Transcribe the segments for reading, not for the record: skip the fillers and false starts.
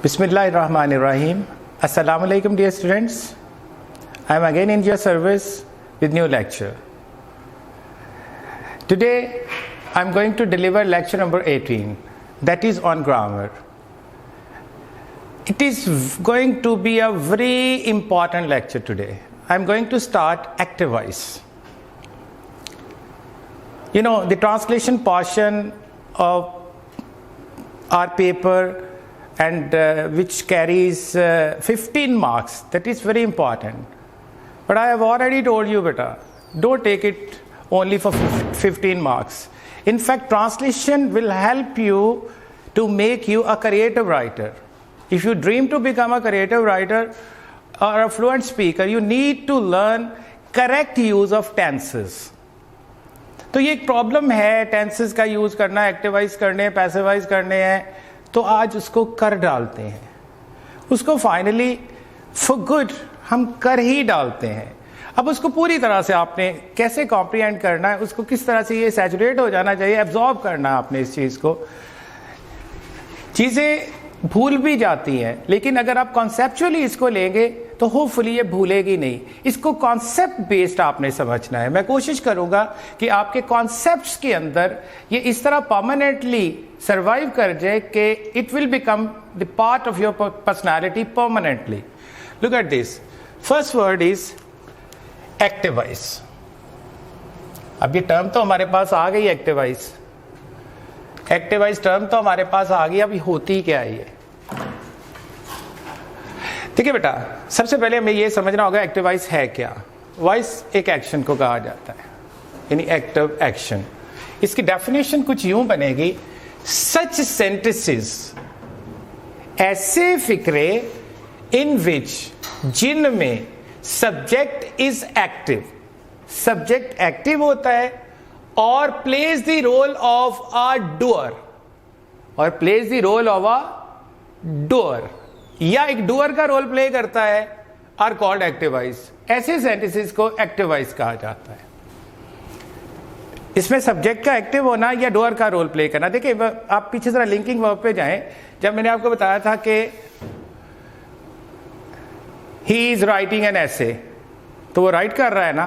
Bismillahirrahmanirrahim. Assalamu alaikum dear students. I am again in your service with new lecture. Today I am going to deliver lecture number 18, that is on grammar. It is going to be a very important lecture today. I am going to start active voice. You know, the translation portion of our paper and which carries 15 marks, that is very important. But I have already told you, beta, don't take it only for 15 marks. In fact, translation will help you to make you a creative writer. If you dream to become a creative writer or a fluent speaker, you need to learn correct use of tenses. तो ये एक problem है, tenses का use करना, एक्टिवाइज करने, passivise करने हैं, तो आज उसको कर डालते हैं, उसको फाइनली फॉर गुड हम कर ही डालते हैं. अब उसको पूरी तरह से आपने कैसे कॉम्प्रिहेंड करना है, उसको किस तरह से ये सैचुरेट हो जाना चाहिए, एब्जॉर्ब करना है आपने इस चीज को. चीजें भूल भी जाती हैं, लेकिन अगर आप कॉन्सेप्चुअली इसको लेंगे तो होपफुली ये भूलेगी नहीं. इसको कॉन्सेप्ट बेस्ड आपने समझना है. मैं कोशिश करूंगा कि आपके कॉन्सेप्ट्स के अंदर ये इस तरह परमानेंटली सर्वाइव कर जाए कि it will become the part of your personality permanently. Look at this. First word is एक्टिवाइज. अब ये टर्म तो हमारे पास आ गई, एक्टिवाइज. एक्टिवाइज टर्म तो हमारे पास आ गई. अभी होती क्या है ये? ठीक है बेटा, सबसे पहले हमें ये समझना होगा एक्टिवाइज है क्या. वॉइस एक एक्शन को कहा जाता है, यानी एक्टिव एक्शन. इसकी डेफिनेशन कुछ यूं बनेगी, सच सेंटेंसेस, ऐसे फिक्रे इन विच, जिनमें subject is active, subject active होता है और plays the role of a doer, और plays the role of a doer, या एक डूअर का रोल प्ले करता है, आर कॉल्ड एक्टिवाइज. ऐसे सेंटेंसेस को एक्टिवाइज कहा जाता है. इसमें सब्जेक्ट का एक्टिव होना या डूअर का रोल प्ले करना. देखिए, आप पीछे जरा लिंकिंग वर्ब पे जाएं. जब मैंने आपको बताया था कि he is writing an essay, तो वो राइट कर रहा है ना,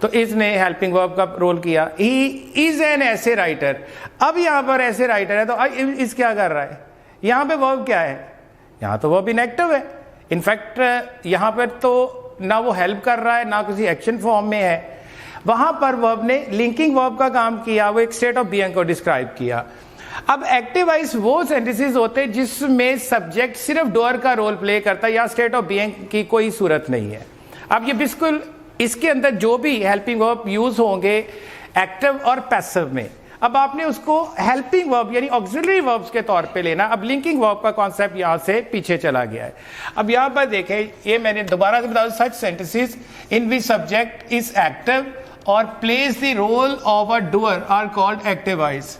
तो इसने हेल्पिंग वर्ब का रोल किया. He is an essay writer. अब यहां पर ऐसे राइटर है, तो इस क्या कर रहा है? यहां पे वर्ब क्या है? यहां तो वर्ब इनएक्टिव है. इनफैक्ट यहां पर तो ना वो हेल्प कर रहा है, ना किसी एक्शन फॉर्म में है. वहां पर वर्ब ने लिंकिंग वर्ब का काम किया, वो एक स्टेट ऑफ बीइंग को डिस्क्राइब किया. अब एक्टिवाइज वो सेंटेंसेस होते हैं जिसमें सब्जेक्ट सिर्फ डूअर का रोल प्ले करता है, या स्टेट ऑफ बीइंग की कोई सूरत नहीं है. अब ये बिल्कुल इसके अंदर जो भी हेल्पिंग वर्ब यूज होंगे एक्टिव और पैसिव में, अब आपने उसको हेल्पिंग वर्ब यानी ऑक्सिलरी वर्ब्स के तौर पे लेना. अब लिंकिंग वर्ब का कॉन्सेप्ट यहां से पीछे चला गया है. अब यहां पर देखें, ये मैंने दोबारा से बता दूं, such sentences in which subject is active और plays the role of a doer are called active voice.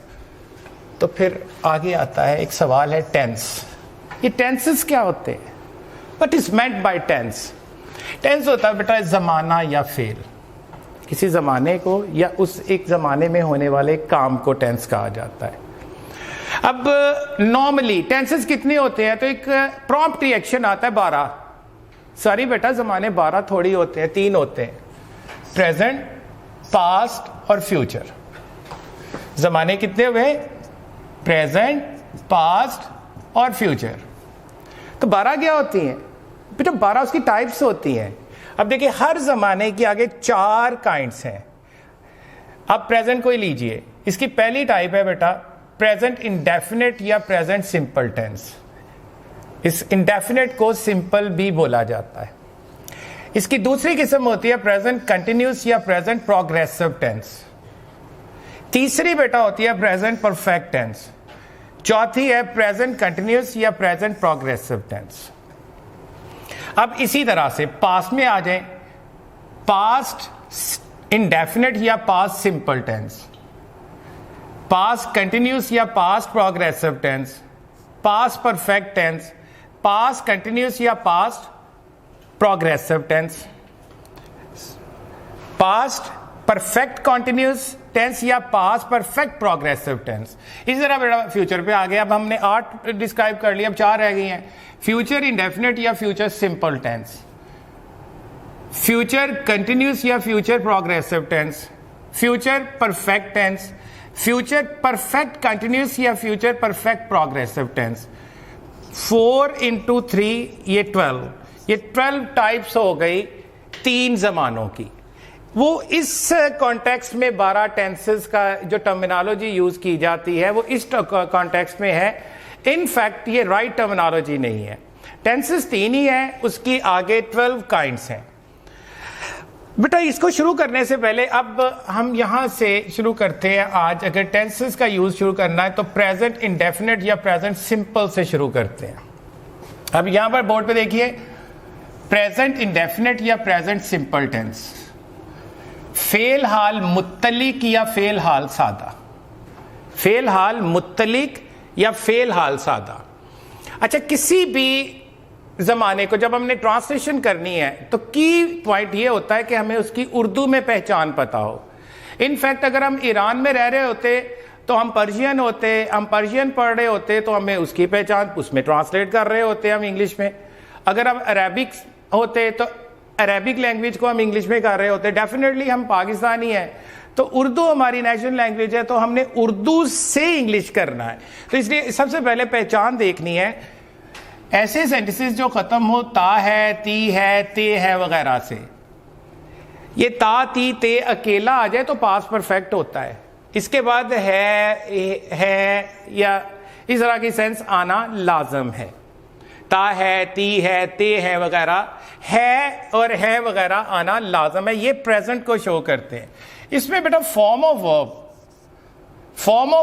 तो फिर आगे आता है एक सवाल है, टेंस. ये टेंसेस क्या होते हैं? What is meant by tense? Tense होता है बेटा जमाना या फेल. किसी जमाने को या उस एक जमाने में होने वाले काम को टेंस कहा जाता है. अब नॉर्मली टेंसेस कितने होते हैं? तो एक प्रॉम्प्ट रिएक्शन आता है 12. सॉरी बेटा, जमाने 12 थोड़ी होते हैं, 3 होते हैं, प्रेजेंट, पास्ट और फ्यूचर. जमाने कितने हुए? प्रेजेंट, पास्ट और फ्यूचर. तो 12 क्या होती हैं बेटा? 12 उसकी टाइप्स होती हैं. अब देखिए, हर जमाने की आगे 4 काइंड्स हैं. अब प्रेजेंट को ही लीजिए. इसकी पहली टाइप है बेटा प्रेजेंट इंडेफिनिट या प्रेजेंट सिंपल टेंस. इस इंडेफिनिट को सिंपल भी बोला जाता है. इसकी दूसरी किस्म होती है प्रेजेंट कंटिन्यूस या प्रेजेंट प्रोग्रेसिव टेंस. तीसरी बेटा होती है प्रेजेंट परफेक्ट टेंस. चौथी है प्रेजेंट कंटिन्यूस या प्रेजेंट प्रोग्रेसिव टेंस. अब इसी तरह से पास्ट में आ जाएं, पास्ट इंडेफिनिट या past simple tense, past continuous या past progressive tense, past perfect tense, past continuous या past progressive tense, past perfect continuous tense या पास्ट परफेक्ट प्रोग्रेसिव टेंस। इस तरह बेटा फ्यूचर पे आ गया। अब हमने 8 डिस्क्राइब कर लिया, अब 4 रह गई हैं। फ्यूचर इंडेफिनिट या future simple tense, future continuous या future progressive tense, future perfect tense, future perfect continuous या future perfect progressive tense. 4 into 3 ये 12, ये 12 टाइप्स हो गई 3 जमानों की। वो इस कॉन्टेक्स्ट में 12 टेंसेस का जो टर्मिनोलॉजी यूज की जाती है वो इस कॉन्टेक्स्ट में है। इनफैक्ट ये राइट टर्मिनोलॉजी नहीं है। टेंसेस 3 ही है, उसकी आगे 12 काइंड्स हैं। बेटा इसको शुरू करने से पहले अब हम यहां से शुरू करते हैं। आज अगर टेंसेस का यूज शुरू करना है तो प्रेजेंट इंडेफिनिट या प्रेजेंट सिंपल से शुरू करते हैं। अब यहां पर बोर्ड पे देखिए, प्रेजेंट इंडेफिनिट या प्रेजेंट सिंपल टेंस, फेल हाल मुत्तलिक या फेल हाल सादा, फेल हाल मुत्तलिक या फेल हाल सादा। अच्छा, किसी भी जमाने को जब हमने ट्रांसलेशन करनी है तो की पॉइंट ये होता है कि हमें उसकी उर्दू में पहचान पता हो। इनफैक्ट अगर हम ईरान में रह रहे होते तो हम पर्शियन होते, हम पर्शियन पढ़ रहे होते तो हमें उसकी पहचान, उसमें ट्रांसलेट कर रहे होते हम इंग्लिश में। अगर हम अरेबिक होते तो अरेबिक लैंग्वेज को हम इंग्लिश में कर रहे होते। डेफिनेटली हम पाकिस्तानी हैं तो उर्दू हमारी नेशनल लैंग्वेज है, तो हमने उर्दू से इंग्लिश करना है। तो इसलिए सबसे पहले पहचान देखनी है ऐसे सेंटेंसेस जो खत्म हो ता है, ती है, ते है वगैरह से। ये ता, ती, ते अकेला आ जाए तो पास्ट परफेक्ट होता है। इसके बाद है या इस तरह की सेंस आना लाजम है। ता है, ती है, ते है वगैरह, है और है वगैरह आना लाजम है। ये प्रेजेंट को शो करते हैं। इसमें बेटा फॉर्म ऑफ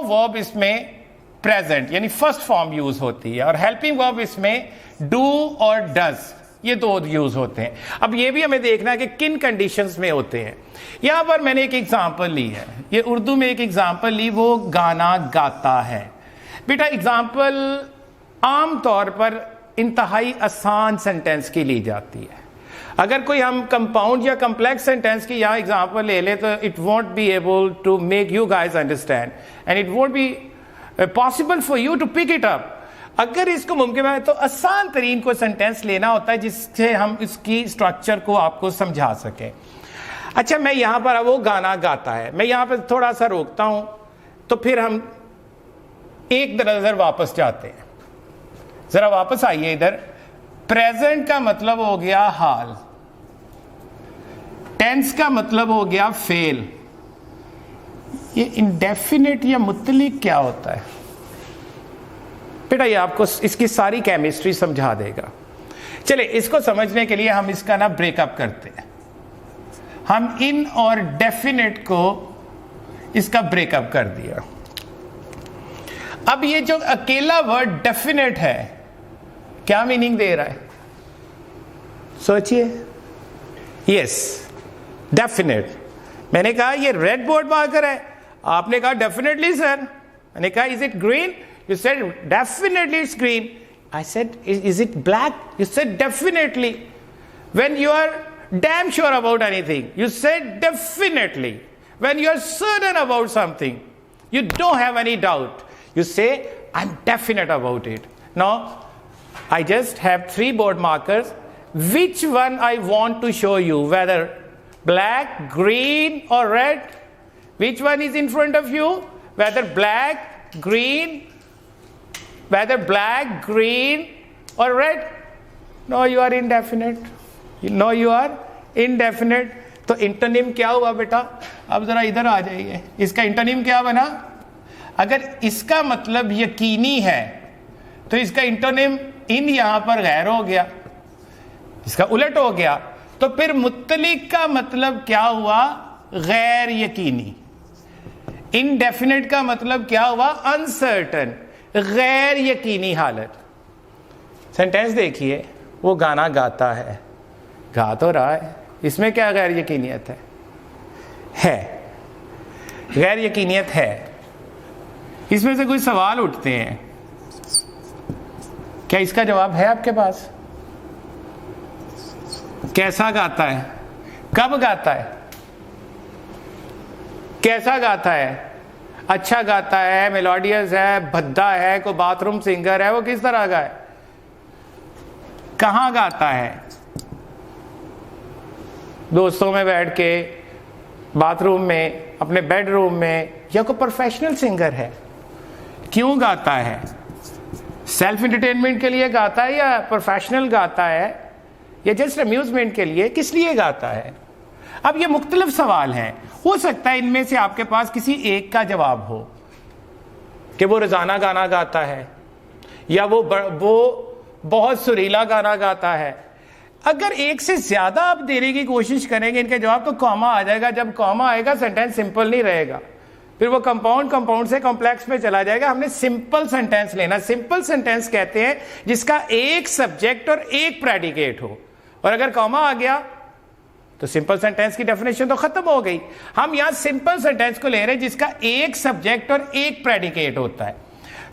वर्ब इसमें प्रेजेंट यानी फर्स्ट फॉर्म यूज होती है, और हेल्पिंग वर्ब इसमें डू और डज, ये 2 यूज होते हैं। अब ये भी हमें देखना है कि किन कंडीशंस में होते हैं। यहां पर मैंने एक एग्जांपल ली है, ये उर्दू में एक एग्जांपल ली, वो गाना गाता है। बेटा एग्जांपल आमतौर पर इंतहाई आसान सेंटेंस की ली जाती है। अगर कोई हम कंपाउंड या कम्प्लेक्स सेंटेंस की यहां एग्जांपल ले ले तो it won't be able to make you guys understand and it won't be possible for you to pick it up. अगर इसको मुमकिन है तो आसान तरीन को सेंटेंस लेना होता है जिससे हम इसकी स्ट्रक्चर को आपको समझा सकें। अच्छा, मैं यहां पर वो गाना गाता है, मैं यहां पर थोड़ा सा रोकता हूं तो फिर हम एक नजर वापस जाते हैं। जरा वापस आइए इधर। प्रेजेंट का मतलब हो गया हाल, टेंस का मतलब हो गया फेल। ये इंडेफिनिट या मुत्तलिक क्या होता है बेटा, ये आपको इसकी सारी केमिस्ट्री समझा देगा। चले इसको समझने के लिए हम इसका ना ब्रेकअप करते हैं। हम इन और डेफिनेट को इसका ब्रेकअप कर दिया। अब ये जो अकेला वर्ड डेफिनेट है क्या मीनिंग दे रहा है, सोचिए। Yes, definite. मैंने कहा ये रेड बोर्ड मार्कर है, आपने कहा डेफिनेटली सर। मैंने कहा is it green, you said definitely it's green. I said is it black, you said definitely. When you are damn sure about anything you said definitely. When you are certain about something you don't have any doubt, you say I'm definite about it. Now I just have 3 board markers. Which one I want to show you, whether black, green or red? Which one is in front of you? Whether black, green or red? No, you are indefinite. No, you are indefinite. तो antonym क्या हुआ बेटा? अब जरा इधर आ जाइए। इसका antonym क्या बना? अगर इसका मतलब यकीनी है तो इसका इंटोनिम इन यहां पर गैर हो गया, इसका उलट हो गया। तो फिर मुत्तलिक का मतलब क्या हुआ? गैर यकीनी। इनडेफिनेट का मतलब क्या हुआ? अनसर्टन, गैर यकीनी हालत। सेंटेंस देखिए, वो गाना गाता है, गा तो रहा है, इसमें क्या गैर यकीनियत है? गैर यकीनियत है। इसमें से कुछ सवाल उठते हैं, क्या इसका जवाब है आपके पास? कैसा गाता है? कब गाता है? कैसा गाता है? अच्छा गाता है, मेलोडियस है, भद्दा है, कोई बाथरूम सिंगर है, वो किस तरह का है? कहां गाता है? दोस्तों में बैठ के, बाथरूम में, अपने बेडरूम में, या कोई प्रोफेशनल सिंगर है? क्यों गाता है? सेल्फ एंटरटेनमेंट के लिए गाता है या प्रोफेशनल गाता है या जस्ट अम्यूजमेंट के लिए? किस लिए गाता है? अब ये मुख्तलिफ सवाल हैं। हो सकता है इनमें से आपके पास किसी एक का जवाब हो कि वो रोजाना गाना गाता है या वो बहुत सुरीला गाना गाता है। अगर एक से ज्यादा आप देने की कोशिश करेंगे इनके जवाब तो कॉमा आ जाएगा। जब कॉमा आएगा सेंटेंस सिंपल नहीं रहेगा, फिर वो कंपाउंड से कॉम्प्लेक्स में चला जाएगा। हमने सिंपल सेंटेंस लेना। सिंपल सेंटेंस कहते हैं जिसका एक सब्जेक्ट और एक प्रेडिकेट हो, और अगर कॉमा आ गया तो सिंपल सेंटेंस की डेफिनेशन तो खत्म हो गई। हम यहां सिंपल सेंटेंस को ले रहे हैं जिसका एक सब्जेक्ट और एक प्रेडिकेट होता है।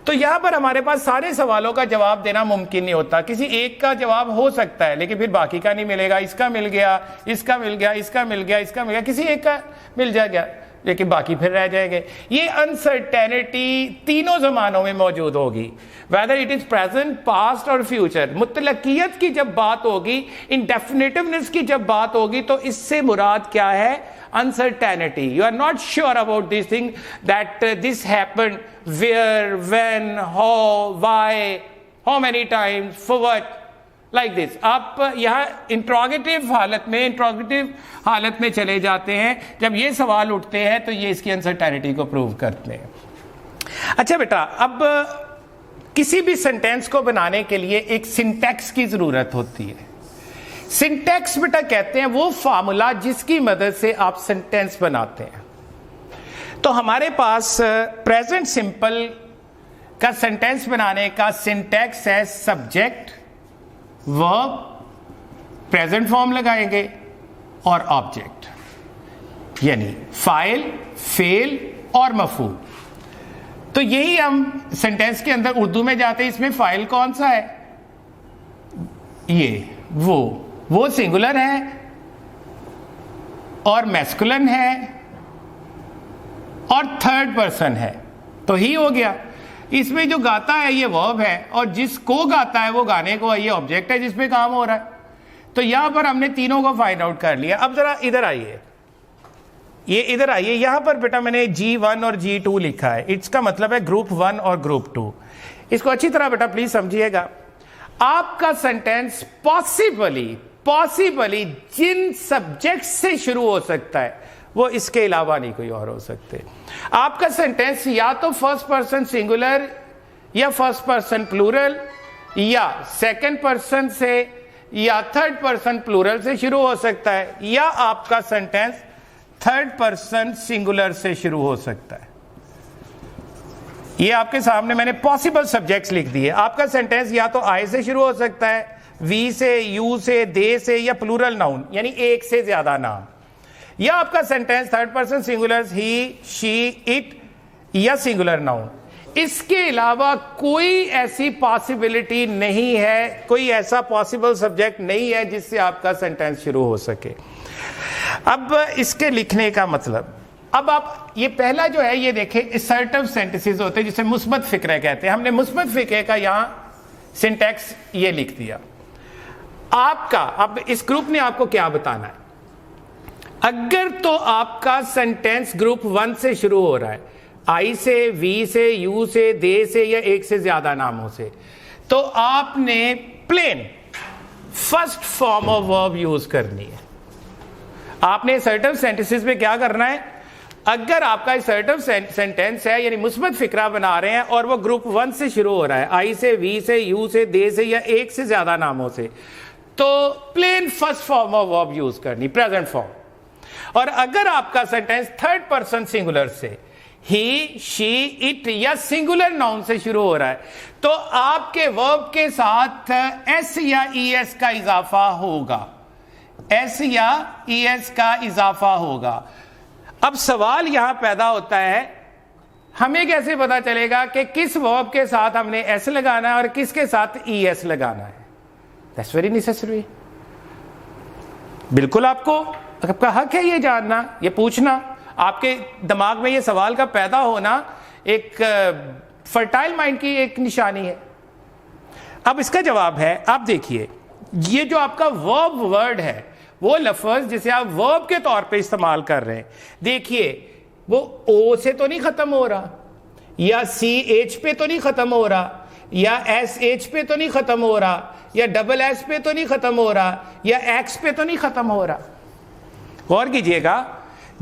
तो यहां पर हमारे पास सारे सवालों का जवाब देना मुमकिन नहीं होता। किसी एक का जवाब हो सकता है लेकिन फिर बाकी का नहीं मिलेगा। इसका मिल गया, इसका मिल गया, इसका मिल गया, इसका मिल गया, किसी एक का मिल जाएगा लेकिन बाकी फिर रह जाएंगे। ये अनसर्टेनिटी तीनों जमानों में मौजूद होगी, whether it is present, past और फ्यूचर। मुतलकियत की जब बात होगी, इंडेफिनेटिवनेस की जब बात होगी, तो इससे मुराद क्या है? Uncertainty. You are not sure about this thing, that this happened, where, when, how, why, how many times, for what, like this. आप यहां इंट्रोगेटिव हालत में चले जाते हैं। जब ये सवाल उठते हैं तो ये इसकी अनसर्टेनिटी को प्रूव करते हैं। अच्छा बेटा, अब किसी भी सेंटेंस को बनाने के लिए एक सिंटैक्स की जरूरत होती है। सिंटैक्स बेटा कहते हैं वो फार्मूला जिसकी मदद से आप सेंटेंस बनाते हैं। तो हमारे पास प्रेजेंट सिंपल का सेंटेंस बनाने का सिंटैक्स है सब्जेक्ट, वर्ब, प्रेजेंट फॉर्म लगाएंगे और ऑब्जेक्ट, यानी फाइल, फेल और मफूल। तो यही हम सेंटेंस के अंदर उर्दू में जाते हैं। इसमें फाइल कौन सा है? ये वो सिंगुलर है और मैस्कुलिन है और थर्ड पर्सन है, तो ही हो गया। इसमें जो गाता है ये वर्ब है और जिसको गाता है वो गाने को, ये ऑब्जेक्ट है जिसपे काम हो रहा है। तो यहां पर हमने तीनों को फाइंड आउट कर लिया। अब जरा इधर आइए, ये इधर आइए। यहां पर बेटा मैंने G1 और G2 लिखा है। इसका मतलब है ग्रुप 1 और ग्रुप 2। इसको अच्छी तरह बेटा प्लीज समझिएगा। आपका सेंटेंस पॉसिबली जिन सब्जेक्ट से शुरू हो सकता है वो इसके अलावा नहीं कोई और हो सकते। आपका सेंटेंस या तो फर्स्ट पर्सन सिंगुलर या फर्स्ट पर्सन प्लूरल या सेकंड पर्सन से या थर्ड पर्सन प्लूरल से शुरू हो सकता है, या आपका सेंटेंस थर्ड पर्सन सिंगुलर से शुरू हो सकता है। ये आपके सामने मैंने पॉसिबल सब्जेक्ट्स लिख दिए। आपका सेंटेंस या तो आई से शुरू हो सकता है, वी से, यू से, दे से, या प्लूरल नाउन यानी एक से ज्यादा नाम, या आपका sentence third person singular he, she, it या सिंगुलर नाउन। इसके अलावा कोई ऐसी पॉसिबिलिटी नहीं है, कोई ऐसा पॉसिबल सब्जेक्ट नहीं है जिससे आपका सेंटेंस शुरू हो सके। अब इसके लिखने का मतलब, अब आप ये पहला जो है ये देखें, असर्टिव सेंटेंसेस होते हैं जिसे मुस्बत फिक्रे कहते हैं। हमने मुस्बत फिक्रे का यहां सिंटैक्स ये लिख दिया। आपका अब इस ग्रुप ने आपको क्या बताना है? अगर तो आपका सेंटेंस ग्रुप 1 से शुरू हो रहा है, आई से, वी से, यू से, दे से या एक से ज्यादा नामों से, तो आपने plain first form of verb use करनी है। आपने असर्टिव सेंटेंसेस में क्या करना है? अगर आपका असर्टिव सेंटेंस है यानी मुस्बत फिक्रा बना रहे हैं और वो ग्रुप 1 से शुरू हो रहा है, आई से, वी से, यू से, दे से या एक से ज्यादा नामों से, तो plain first form of verb use करनी, प्रेजेंट फॉर्म। और अगर आपका सेंटेंस थर्ड पर्सन सिंगुलर से, ही, शी, इट या सिंगुलर नाउन से शुरू हो रहा है, तो आपके वर्ब के साथ एस या ईएस का इजाफा होगा, एस या ईएस का इजाफा होगा। अब सवाल यहां पैदा होता है, हमें कैसे पता चलेगा कि किस वर्ब के साथ हमने एस लगाना है और किसके साथ ईएस लगाना है? That's very necessary. बिल्कुल आपका हक है ये जानना, ये पूछना। आपके दिमाग में ये सवाल का पैदा होना एक फर्टाइल माइंड की एक निशानी है। अब इसका जवाब है, आप देखिए, ये जो आपका वर्ब वर्ड है, वो लफ्ज जिसे आप वर्ब के तौर पे इस्तेमाल कर रहे हैं, देखिए वो ओ से तो नहीं खत्म हो रहा, या सी एच पे तो नहीं खत्म हो रहा, या एस एच पे तो नहीं खत्म हो रहा, या डबल एस पे तो नहीं खत्म हो रहा, या एक्स पे तो नहीं खत्म हो रहा। गौर कीजिएगा,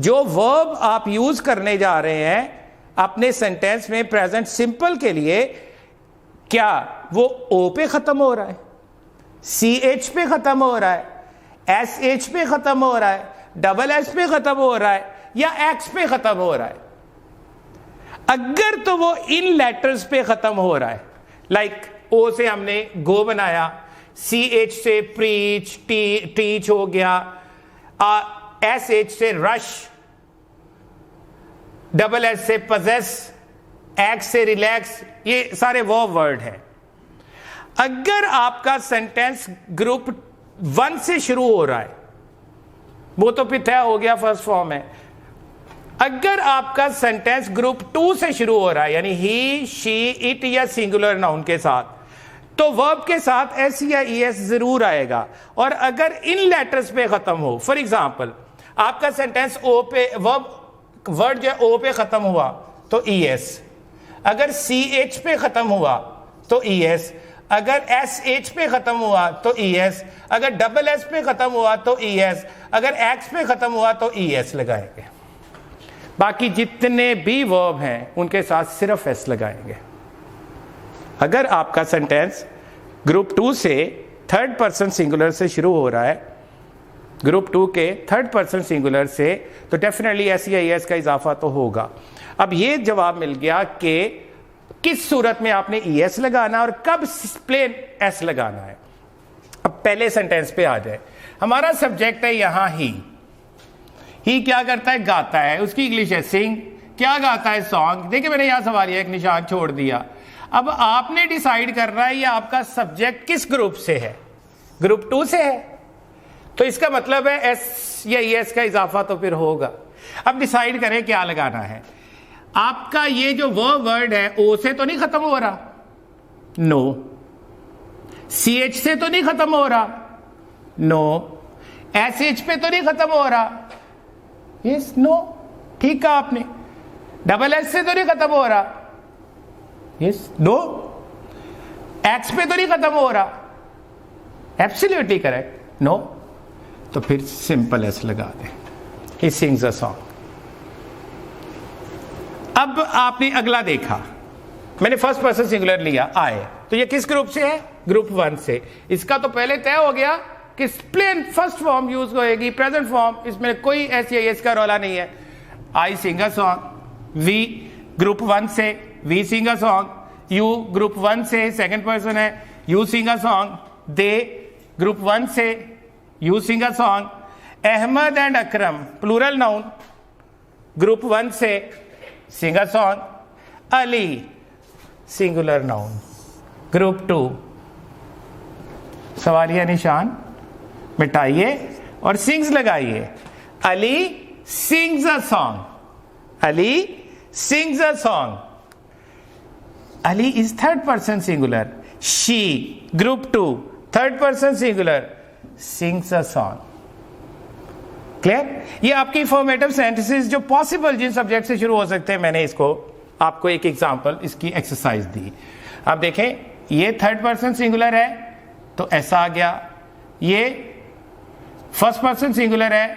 जो वर्ब आप यूज करने जा रहे हैं अपने सेंटेंस में प्रेजेंट सिंपल के लिए, क्या वो ओ पे खत्म हो रहा है, सी एच पे खत्म हो रहा है, एस एच पे खत्म हो रहा है, डबल एस पे खत्म हो रहा है, या एक्स पे खत्म हो रहा है? अगर तो वो इन लेटर्स पे खत्म हो रहा है, लाइक ओ से हमने गो बनाया, सी एच से प्रीच, टीच हो गया, एस एच से रश, डबल एस से पजेस, एक्स से रिलैक्स, ये सारे वो वर्ड हैं। अगर आपका सेंटेंस ग्रुप 1 से शुरू हो रहा है, वो तो फिर तय हो गया, फर्स्ट फॉर्म है। अगर आपका सेंटेंस ग्रुप 2 से शुरू हो रहा है, यानी ही, शी, इट या सिंगुलर नाउन के साथ, तो वर्ब के साथ एस या ईएस जरूर आएगा। और अगर इन लेटर्स पे खत्म हो, फॉर एग्जांपल आपका सेंटेंस ओ पे, वर्ड जो ओ पे खत्म हुआ तो ईएस, अगर सी एच पे खत्म हुआ तो ईएस, अगर एस एच पे खत्म हुआ तो ईएस, अगर डबल एस पे खत्म हुआ तो ईएस, अगर एक्स पे खत्म हुआ तो ईएस लगाएंगे। बाकी जितने भी वर्ब हैं उनके साथ सिर्फ एस लगाएंगे। अगर आपका सेंटेंस ग्रुप 2 से थर्ड पर्सन सिंगुलर से शुरू हो रहा है, ग्रुप 2 के थर्ड पर्सन सिंगुलर से, तो डेफिनेटली एस या एस का इजाफा तो होगा। अब ये जवाब मिल गया कि किस सूरत में आपने ईएस लगाना और कब प्लेन एस लगाना है। अब पहले सेंटेंस पे आ जाए, हमारा सब्जेक्ट है यहां ही क्या करता है, गाता है, उसकी इंग्लिश है सिंग, क्या गाता है, सॉन्ग। देखिए मैंने यहां सवालिया एक निशान छोड़ दिया। अब आपने डिसाइड करना है ये आपका सब्जेक्ट किस ग्रुप से है, ग्रुप 2 से है, तो इसका मतलब है एस या ईएस का इजाफा तो फिर होगा। अब डिसाइड करें क्या लगाना है। आपका ये जो वो वर्ड है ओ से तो नहीं खत्म हो रहा, नो, सी एच से तो नहीं खत्म हो रहा, नो, एस एच पे तो नहीं खत्म हो रहा, यस, नो, ठीक कहा आपने, डबल एस से तो नहीं खत्म हो रहा, यस, नो, एक्स पे तो नहीं खत्म हो रहा, एब्सोल्युटली करेक्ट, नो, तो फिर सिंपल एस लगा दें, ही सिंग्स अ सॉन्ग। अब आपने अगला देखा, मैंने फर्स्ट पर्सन सिंगुलर लिया, आए, तो ये किस ग्रुप से है, ग्रुप 1 से। इसका तो पहले तय हो गया कि प्लेन फर्स्ट फॉर्म यूज होएगी, प्रेजेंट फॉर्म, इसमें कोई एस या एस का रौला नहीं है। I sing a song, we group 1 से, we sing a song, you group 1 से सेकंड पर्सन है, you sing a song, they group 1 से, you sing a song, Ahmad and Akram plural noun group 1 से, sing a song, Ali singular noun group 2। सवालिया निशान मिटाइए और sings लगाइए। Ali sings a song, Ali sings a song, Ali is third person singular, she group 2 third person singular, sings a song. Clear? ये आपकी formative sentences जो possible जिन subject से शुरू हो सकते हैं, मैंने इसको आपको एक एग्जांपल इसकी एक्सरसाइज दी। आप देखें, ये थर्ड पर्सन सिंगुलर है तो ऐसा आ गया, ये फर्स्ट पर्सन सिंगुलर है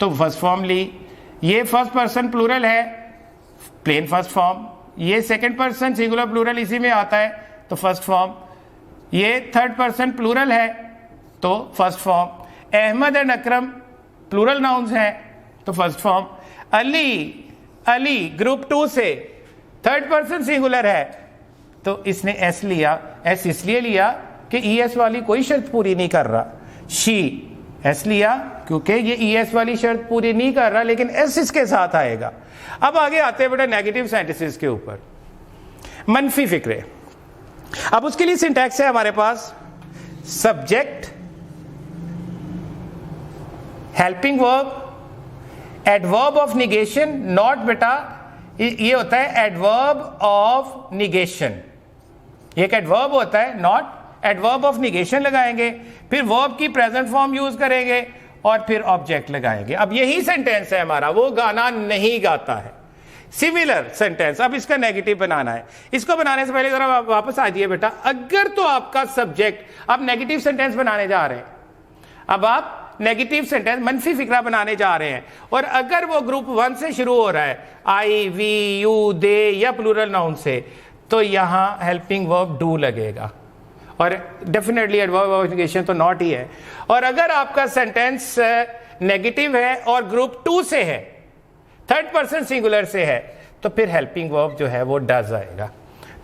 तो फर्स्ट फॉर्म ली, ये फर्स्ट पर्सन प्लूरल है प्लेन फर्स्ट फॉर्म, ये सेकंड पर्सन सिंगुलर प्लूरल इसी में आता है तो फर्स्ट फॉर्म, ये थर्ड पर्सन प्लूरल है तो first form, Ahmad and Akram plural nouns हैं तो first form, Ali, Ali group 2 से थर्ड पर्सन सिंगुलर है तो इसने एस लिया। एस इसलिए लिया कि ईएस वाली कोई शर्त पूरी नहीं कर रहा। शी एस लिया क्योंकि ये ईएस वाली शर्त पूरी नहीं कर रहा, लेकिन एस इसके साथ आएगा। अब आगे आते हैं बेटा नेगेटिव सेंटेंसेस के ऊपर, मनफी फिक्रे। अब उसके लिए सिंटैक्स है हमारे पास, subject, helping verb, adverb of negation, not बेटा, ये होता है एडवर्ब ऑफ निगेशन, ये एक एडवर्ब होता है, नॉट एडवर्ब ऑफ निगेशन लगाएंगे, फिर वर्ब की प्रेजेंट फॉर्म यूज करेंगे और फिर ऑब्जेक्ट लगाएंगे। अब यही सेंटेंस है हमारा, वो गाना नहीं गाता है, सिमिलर सेंटेंस। अब इसका नेगेटिव बनाना है। इसको बनाने से पहले जरा वापस आ जाइए बेटा। अगर तो आपका सब्जेक्ट, आप नेगेटिव सेंटेंस बनाने जा रहे हैं, अब आप नेगेटिव सेंटेंस, मनफी फिक्रा बनाने जा रहे हैं, और अगर वो ग्रुप 1 से शुरू हो रहा है, आई, वी, यू, दे या प्लूरल नाउन से, तो यहां हेल्पिंग वर्ब डू लगेगा, और डेफिनेटली एडवर्ब ऑफ निगेशन तो नॉट ही है। और अगर आपका सेंटेंस नेगेटिव है और ग्रुप 2 से है, थर्ड पर्सन सिंगुलर से है, तो फिर हेल्पिंग वर्ब जो है वो डज आएगा।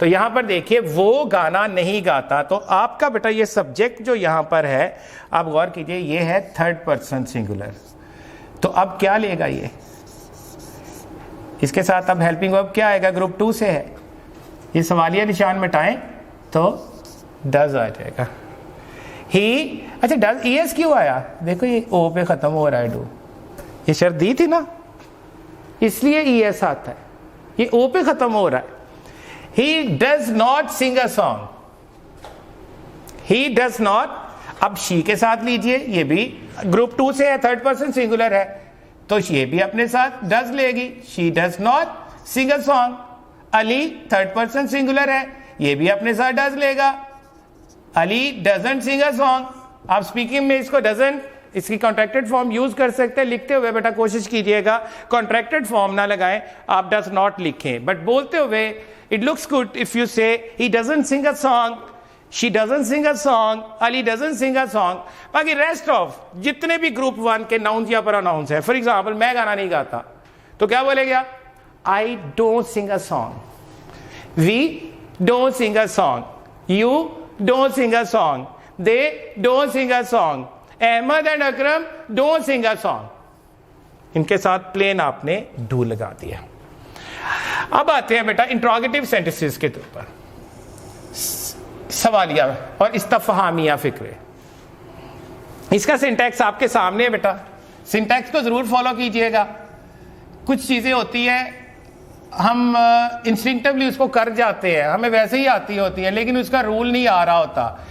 तो यहां पर देखिए, वो गाना नहीं गाता, तो आपका बेटा ये सब्जेक्ट जो यहां पर है, आप गौर कीजिए, ये है थर्ड पर्सन सिंगुलर। तो अब क्या लेगा ये, इसके साथ अब हेल्पिंग वर्ब क्या आएगा, ग्रुप 2 से है, ये सवालिया निशान मिटाएं तो डज आ जाएगा। ही, अच्छा डज ईएस क्यों आया, देखो ये ओ पे खत्म हो रहा है, डू, ये शर्त दी थी ना, इसलिए ईएस आता है, ये ओ पे खत्म हो रहा है। He does not sing a song. He does not, अब she के साथ लीजिए, ये भी ग्रुप 2 से है, थर्ड पर्सन सिंगुलर है, तो ये भी अपने साथ does लेगी। She does not sing a song. Ali third person singular है, ये भी अपने साथ does लेगा। Ali doesn't sing a song। आप स्पीकिंग में इसको doesn't, इसकी कॉन्ट्रैक्टेड फॉर्म यूज कर सकते हैं। लिखते हुए बेटा कोशिश कीजिएगा कॉन्ट्रैक्टेड फॉर्म ना लगाएं, आप डज नॉट लिखें, बट बोलते हुए it looks good if you say he doesn't sing a song, she doesn't sing a song, Ali doesn't sing a song. बाकी रेस्ट ऑफ जितने भी ग्रुप 1 के नाउन्स या प्रोनाउंस है, फॉर एग्जाम्पल मैं गाना नहीं गाता, तो क्या बोलेगा, I don't sing a song, we don't sing a song, you don't sing a song, they don't sing a song, Ahmad and Akram don't sing a song. इनके साथ प्लेन आपने डू लगा दिया। अब आते हैं बेटा इंट्रोगेटिव सेंटेंसेस के ऊपर, सवालिया और इस्तफहामिया फिक्रे। इसका सिंटैक्स आपके सामने है बेटा, सिंटैक्स को जरूर फॉलो कीजिएगा। कुछ चीजें होती हैं हम इंस्टिंक्टिवली उसको कर जाते हैं, हमें वैसे ही आती होती है, लेकिन उसका रूल नहीं आ रहा होता।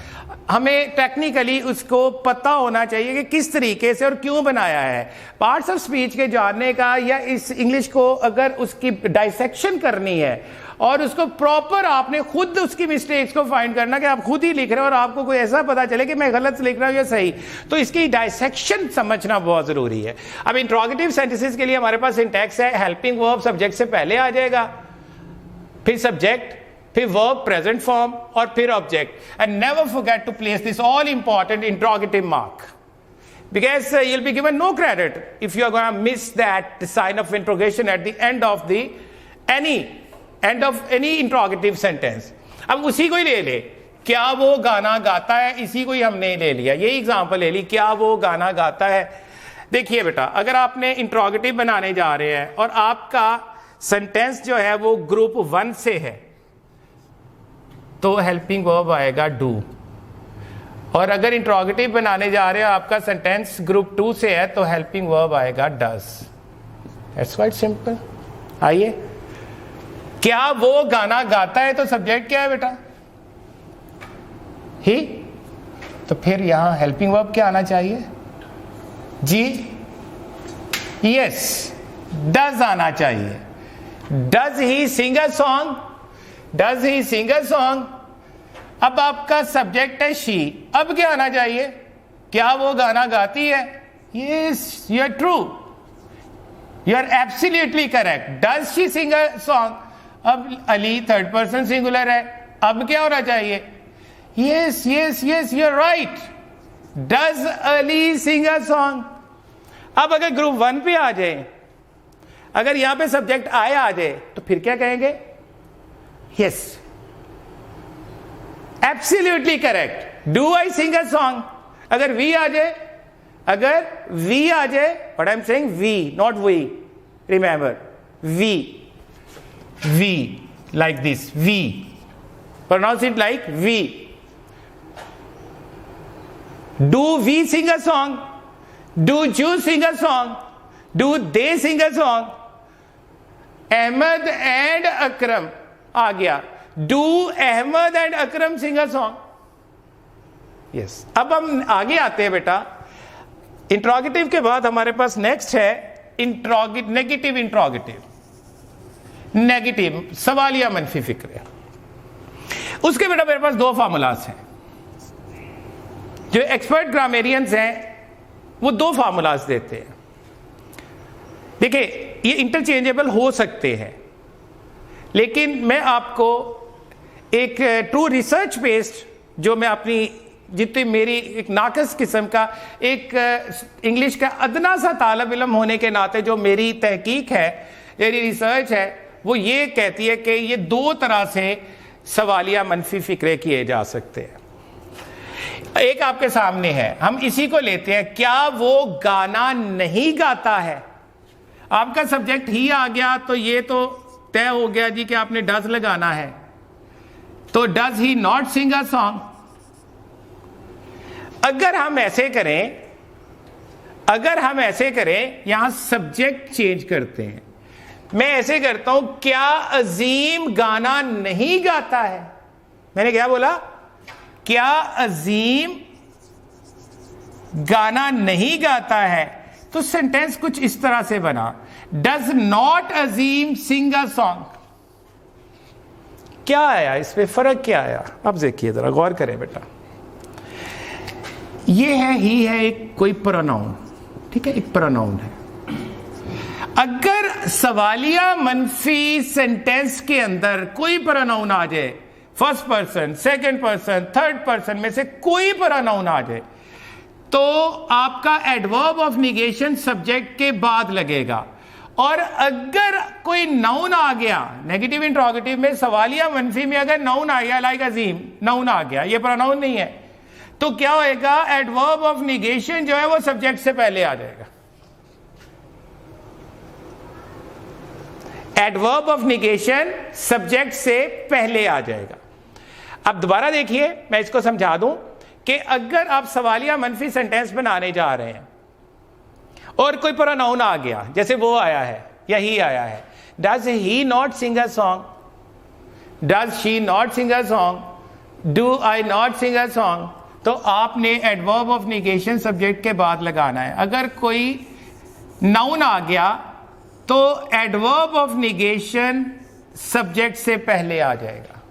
हमें टेक्निकली उसको पता होना चाहिए कि किस तरीके से और क्यों बनाया है। पार्ट्स ऑफ स्पीच के जानने का, या इस इंग्लिश को अगर उसकी डाइसेक्शन करनी है और उसको प्रॉपर आपने खुद उसकी मिस्टेक्स को फाइंड करना, कि आप खुद ही लिख रहे हो और आपको कोई ऐसा पता चले कि मैं गलत लिख रहा हूं या सही, तो इसकी डाइसेक्शन समझना बहुत जरूरी है। अब इंट्रोगेटिव सेंटेंसेस के लिए हमारे पास सिंटैक्स है, हेल्पिंग वर्ब सब्जेक्ट से पहले आ जाएगा, फिर सब्जेक्ट, फिर वर्ब प्रेजेंट फॉर्म और फिर object. And never forget to place this all important interrogative mark, because you'll be given no credit if you are going to miss that sign of interrogation at the end of the any interrogative sentence. अब उसी को ही ले ले, क्या वो गाना गाता है, इसी को ही हमने ले लिया, यही एग्जांपल ले ली, क्या वो गाना गाता है। देखिए बेटा, अगर आपने इंट्रोगेटिव बनाने जा रहे हैं और आपका सेंटेंस जो है वो ग्रुप 1 से है, तो हेल्पिंग वर्ब आएगा डू। और अगर इंट्रोगेटिव बनाने जा रहे हो, आपका सेंटेंस ग्रुप 2 से है, तो हेल्पिंग वर्ब आएगा डज। It's quite simple. आइए, क्या वो गाना गाता है, तो सब्जेक्ट क्या है बेटा, ही, तो फिर यहां हेल्पिंग वर्ब क्या आना चाहिए, जी, यस, डज आना चाहिए। Does he sing a song, does he sing a song. अब आपका सब्जेक्ट है शी, अब क्या आना चाहिए, क्या वो गाना गाती है, yes, you are true, you are absolutely correct. Does she sing a song, अब अली थर्ड पर्सन सिंगुलर है, अब क्या होना चाहिए, yes yes yes, you are right, does Ali sing a song. अब अगर ग्रुप 1 पे आ जाए, अगर यहां पे सब्जेक्ट आया आ जाए, तो फिर क्या कहेंगे, yes, absolutely correct, do I sing a song. अगर वी आ जाए, अगर वी आ जाए, what I am saying, we not we, remember, we like this, we pronounce it like we. Do we sing a song, do you sing a song, do they sing a song? Ahmad and Akram आ गया, do Ahmed and Akram sing a song? Yes. अब हम आगे आते हैं बेटा, interrogative के बाद हमारे पास नेक्स्ट है नेगेटिव इंट्रोगेटिव, नेगेटिव सवालिया मनफी फिक्र। उसके बेटा मेरे पास दो फार्मूलाज हैं। जो एक्सपर्ट ग्रामेरियंस हैं वो दो फार्मूलाज देते हैं। देखिए ये इंटरचेंजेबल हो सकते हैं, लेकिन मैं आपको एक ट्रू रिसर्च बेस्ड, जो मैं अपनी जितनी मेरी एक नाकस किस्म का एक इंग्लिश का अदना सा तालब इल्म होने के नाते जो मेरी तहकीक है, मेरी रिसर्च है, वो ये कहती है कि ये दो तरह से सवालिया मनफी फिक्रे किए जा सकते हैं। एक आपके सामने है, हम इसी को लेते हैं, क्या वो गाना नहीं गाता है? आपका सब्जेक्ट ही आ गया तो ये तो तय हो गया जी कि आपने डज लगाना है। तो does he not sing a song? अगर हम ऐसे करें, यहां सब्जेक्ट चेंज करते हैं, मैं ऐसे करता हूं, क्या अजीम गाना नहीं गाता है? मैंने क्या बोला? क्या अजीम गाना नहीं गाता है? तो सेंटेंस कुछ इस तरह से बना, does not Azeem sing a song. क्या आया इसमें, फर्क क्या आया? अब देखिए जरा गौर करें बेटा, ये है ही है एक कोई प्रोनाउन, ठीक है, एक प्रोनाउन है। अगर सवालिया मनफी सेंटेंस के अंदर कोई प्रोनाउन आ जाए, first person, second person, third person में से कोई प्रोनाउन आ जाए, तो आपका एडवर्ब ऑफ निगेशन सब्जेक्ट के बाद लगेगा। और अगर कोई नाउन आ गया, नेगेटिव इंट्रोगेटिव में सवालिया मनफी में अगर नाउन आ गया, लाइक अजीम नाउन आ गया, ये प्रोनाउन नहीं है, तो क्या होएगा? एडवर्ब ऑफ निगेशन जो है वो सब्जेक्ट से पहले आ जाएगा। एडवर्ब ऑफ निगेशन सब्जेक्ट से पहले आ जाएगा। अब दोबारा देखिए, मैं इसको समझा दूं कि अगर आप सवालिया मनफी सेंटेंस बनाने जा रहे हैं और कोई प्रोनाउन आ गया, जैसे वो आया है या ही आया है, does he not sing a song, does she not sing a song, do I not sing a song, तो आपने एडवर्ब ऑफ निगेशन सब्जेक्ट के बाद लगाना है। अगर कोई नाउन आ गया तो एडवर्ब ऑफ निगेशन सब्जेक्ट से पहले आ जाएगा।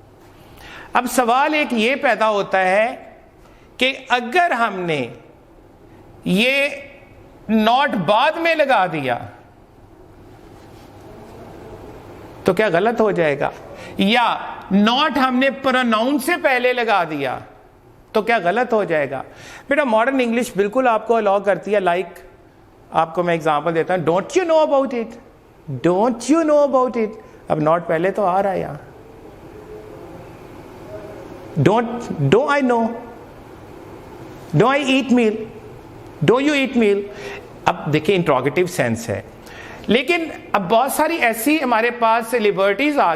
अब सवाल एक ये पैदा होता है कि अगर हमने ये नॉट बाद में लगा दिया तो क्या गलत हो जाएगा? या नॉट हमने प्रोनाउन से पहले लगा दिया तो क्या गलत हो जाएगा? बेटा मॉडर्न इंग्लिश बिल्कुल आपको अलाउ करती है। लाइक आपको मैं एग्जांपल देता हूं, don't you know about it, don't you know about it. अब नॉट पहले तो आ रहा है यहां, do I know, do I eat meal, do you eat meal. अब देखिए इंट्रोगेटिव सेंस है, लेकिन अब बहुत सारी ऐसी हमारे पास लिबर्टीज आ